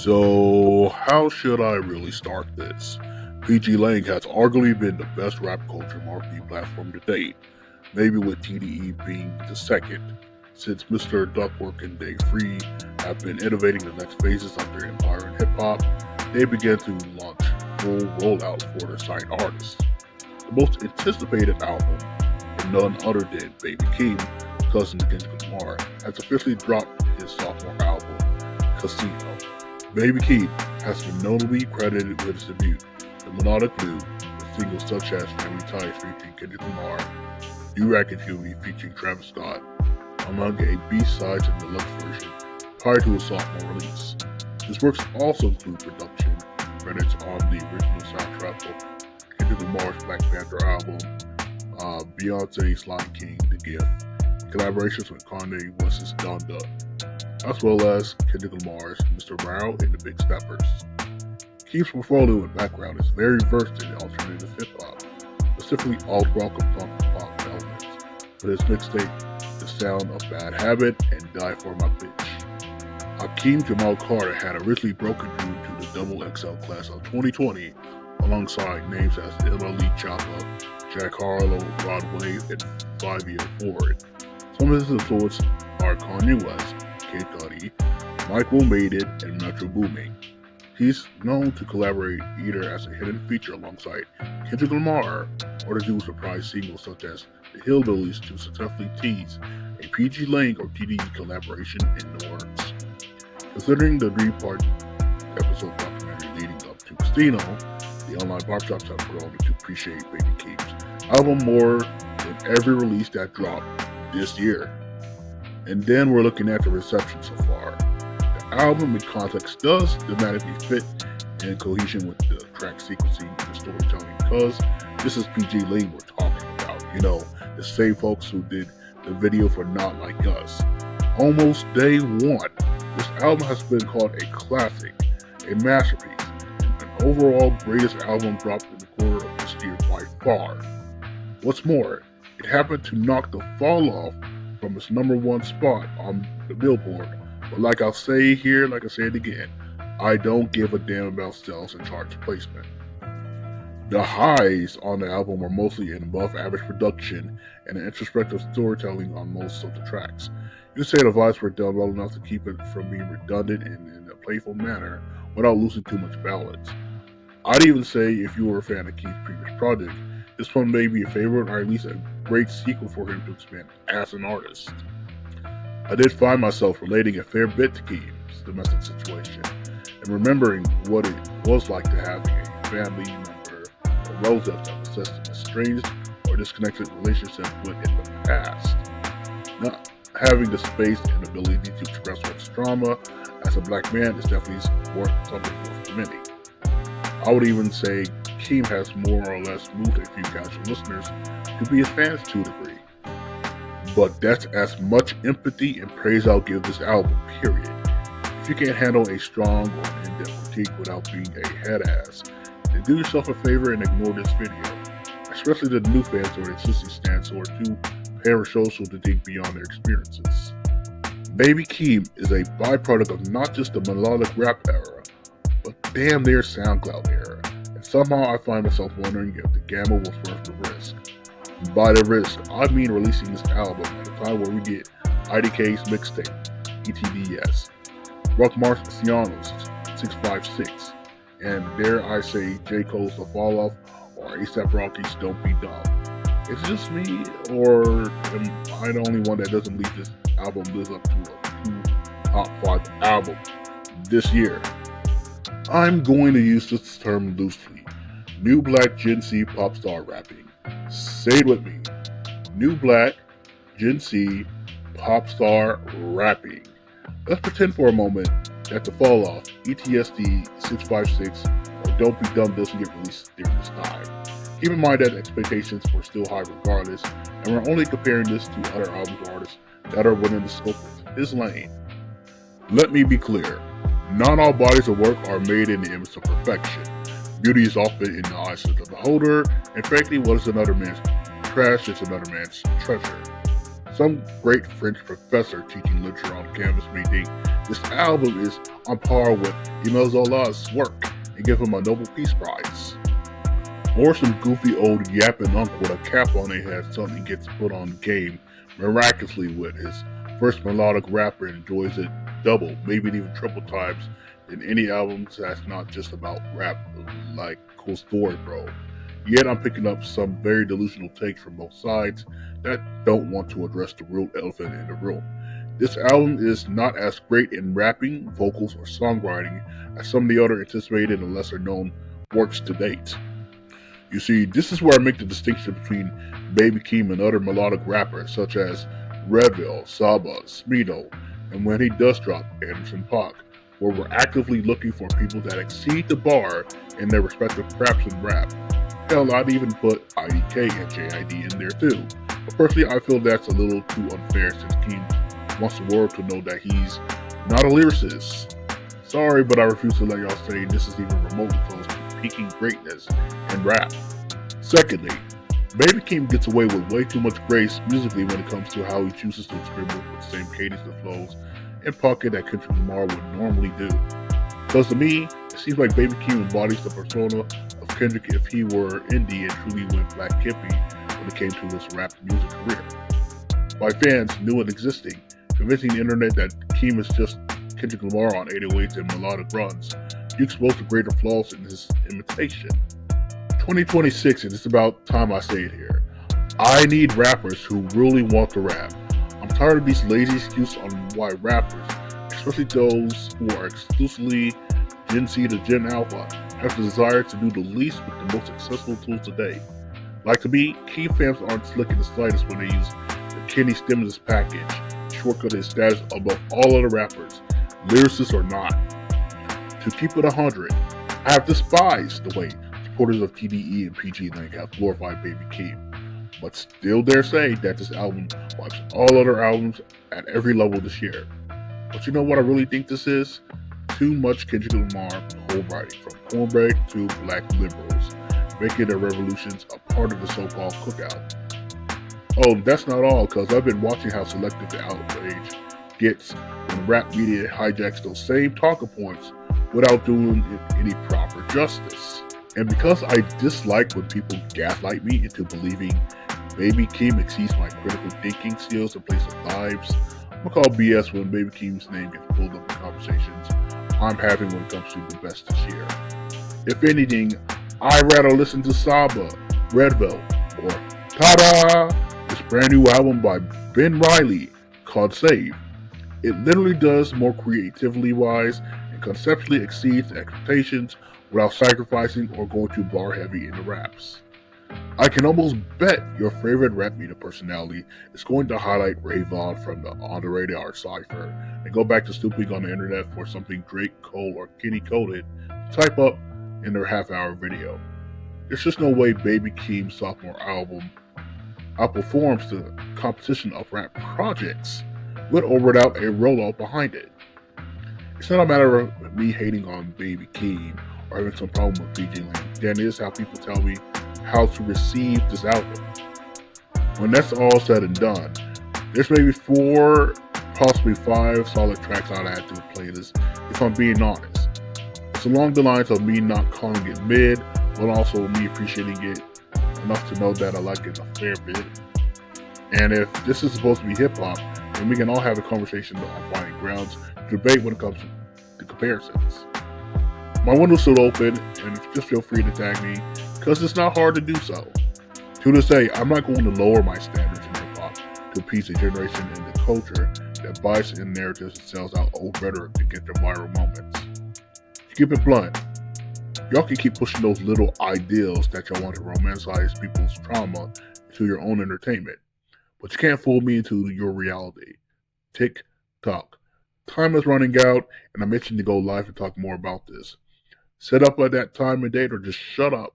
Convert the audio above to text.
So, how should I really start this? PG Lang has arguably been the best rap culture marketing platform to date, maybe with TDE being the second. Since Mr. Duckworth and Dave Free have been innovating the next phases of their empire in hip hop, they began to launch full rollout for their signed artists. The most anticipated album, and none other than Baby Keem, cousin to Kendrick Lamar, has officially dropped his sophomore album, Casino. Baby Keem has been notably credited with his debut, The Melodic Blue, with singles such as Family Ties featuring Kendrick Lamar, Do Rag and Huey featuring Travis Scott, among a B-sides and deluxe version prior to his sophomore release. His works also include production credits on the original soundtrack for Kendrick Lamar's Black Panther album, Beyonce's Lion King, The Gift, collaborations with Kanye West's Donda, as well as Kendrick Lamar's Mr. Morale and the Big Steppers. Keem's portfolio and background is very versed in alternative hip-hop, specifically alt-rock and punk elements, with his mixtape The Sound of Bad Habit and Die For My Bitch. Hakeem Jamal Carter had originally broken through to the Double XL class of 2020 alongside names as Ellie Choppa, Jack Harlow, Rod Wave, and 5-Year Ford. Some of his influences are Kanye West, Kid Cudi, Michael Made It, and Metro Boomin. He's known to collaborate either as a hidden feature alongside Kendrick Lamar or to do surprise singles such as The Hillbillies to successfully tease a PG Lang or TDE collaboration in the works. Considering the 3-part episode documentary leading up to Casino, the online barbershops have grown to appreciate Baby Keem's album more than every release that dropped this year. And then we're looking at the reception so far. The album in context does thematically fit in cohesion with the track sequencing and the storytelling because this is PG Lang we're talking about. You know, the same folks who did the video for Not Like Us. Almost day one, this album has been called a classic, a masterpiece, and an overall greatest album dropped in the quarter of this year by far. What's more, it happened to knock the fall off from its number one spot on the Billboard. But like I'll say here, like I said again, I don't give a damn about sales and charts placement. The highs on the album were mostly in above average production and an introspective storytelling on most of the tracks. You could say the vibes were done well enough to keep it from being redundant and in a playful manner without losing too much balance. I'd even say if you were a fan of Keem's previous project, this one may be a favorite or at least a great sequel for him to expand as an artist. I did find myself relating a fair bit to Keem's domestic situation and remembering what it was like to have a family member or relative that possessed an estranged or disconnected relationship with in the past. Not having the space and ability to express one's trauma as a black man is definitely worth something for many. I would even say Keem has more or less moved a few casual listeners to be his fans to a degree. But that's as much empathy and praise I'll give this album, period. If you can't handle a strong or in-depth critique without being a head-ass, then do yourself a favor and ignore this video, especially the new fans or existing stans who are too parasocial to dig beyond their experiences. Baby Keem is a byproduct of not just the melodic rap era, but damn near SoundCloud era, and somehow I find myself wondering if the gamble was worth the risk. By the risk, I mean releasing this album at a time where we get IDK's mixtape, ETDS, Rock Marciano's 656, and dare I say J.Cole's The Fall Off or A$AP Rocky's Don't Be Dumb. Is it just me, or am I the only one that doesn't believe this album lives up to a top 5 album this year? I'm going to use this term loosely. New Black Gen Z pop star rapping. Say it with me. New Black Gen Z pop star rapping. Let's pretend for a moment that The Fall Off, ETSD 656, or Don't Be Dumb doesn't get released during this time. Keep in mind that expectations were still high regardless, and we're only comparing this to other albums or artists that are within the scope of his lane. Let me be clear, not all bodies of work are made in the image of perfection. Beauty is often in the eyes of the beholder, and frankly, what is another man's trash is another man's treasure. Some great French professor teaching literature on campus may think this album is on par with Emile Zola's work and give him a Nobel Peace Prize. Or some goofy old yapping uncle with a cap on his head suddenly gets put on game miraculously with his first melodic rapper enjoys it double, maybe even triple times than any album that's not just about rap, like Cool Story Bro. Yet I'm picking up some very delusional takes from both sides that don't want to address the real elephant in the room. This album is not as great in rapping, vocals, or songwriting as some of the other anticipated and lesser known works to date. You see, this is where I make the distinction between Baby Keem and other melodic rappers such as Redville, Saba, Smeeto, and when he does drop, Anderson .Paak, where we're actively looking for people that exceed the bar in their respective crafts and rap. Hell, I'd even put IDK and JID in there too. But personally, I feel that's a little too unfair since Keem wants the world to know that he's not a lyricist. Sorry, but I refuse to let y'all say this is even remotely close to peaking greatness in rap. Secondly, Baby Keem gets away with way too much grace musically when it comes to how he chooses to experiment with the same cadence and flows and pocket that Kendrick Lamar would normally do. Because to me, it seems like Baby Keem embodies the persona of Kendrick if he were indie and truly went black hippie when it came to his rap music career. By fans, new and existing, convincing the internet that Keem is just Kendrick Lamar on 808s and melodic runs, you expose the greater flaws in his imitation. 2026, and it's about time I say it here. I need rappers who really want to rap. I'm tired of these lazy excuses on why rappers, especially those who are exclusively Gen Z to Gen Alpha, have the desire to do the least with the most accessible tools today. Like to me, Keem fans aren't slick in the slightest when they use the Kenny Stimulus package, shortcut his status above all other rappers, lyricists or not. To keep it 100, I have despised the way supporters of TDE and PG Link have glorified Baby Keem, but still dare say that this album wipes all other albums at every level this year. But you know what I really think this is? Too much Kendrick Lamar whole writing, from cornbread to black liberals, making their revolutions a part of the so-called cookout. Oh, that's not all, because I've been watching how selective the outrage gets when rap media hijacks those same talking points without doing it any proper justice. And because I dislike when people gaslight me into believing Baby Keem exceeds my critical thinking skills and place of vibes, I'm gonna call BS when Baby Keem's name gets pulled up in conversations I'm having when it comes to the best this year. If anything, I'd rather listen to Saba, Redville, or Ta-da! This brand new album by Ben Riley called Save. It literally does more creatively wise and conceptually exceeds expectations without sacrificing or going too bar heavy in the raps. I can almost bet your favorite rap media personality is going to highlight Ray Vaughn from the On the Radar cipher and go back to snooping on the internet for something Drake, Cole, or Kenny Coded to type up in their half-hour video. There's just no way Baby Keem's sophomore album outperforms the competition of rap projects with or without a rollout behind it. It's not a matter of me hating on Baby Keem or having some problem with PG Lane. That is how people tell me how to receive this album. When that's all said and done, there's maybe 4, possibly 5 solid tracks I'd add to the playlist if I'm being honest. It's along the lines of me not calling it mid, but also me appreciating it enough to know that I like it a fair bit. And if this is supposed to be hip-hop, then we can all have a conversation on finding grounds to debate when it comes to comparisons. My window's still open, and just feel free to tag me, because it's not hard to do so. To this day, I'm not going to lower my standards in hip-hop to appease a generation in the culture that buys in narratives and sells out old rhetoric to get their viral moments. To keep it blunt, y'all can keep pushing those little ideals that y'all want to romanticize people's trauma into your own entertainment, but you can't fool me into your reality. Tick tock. Time is running out, and I'm itching to go live and talk more about this. Set up at that time and date or just shut up.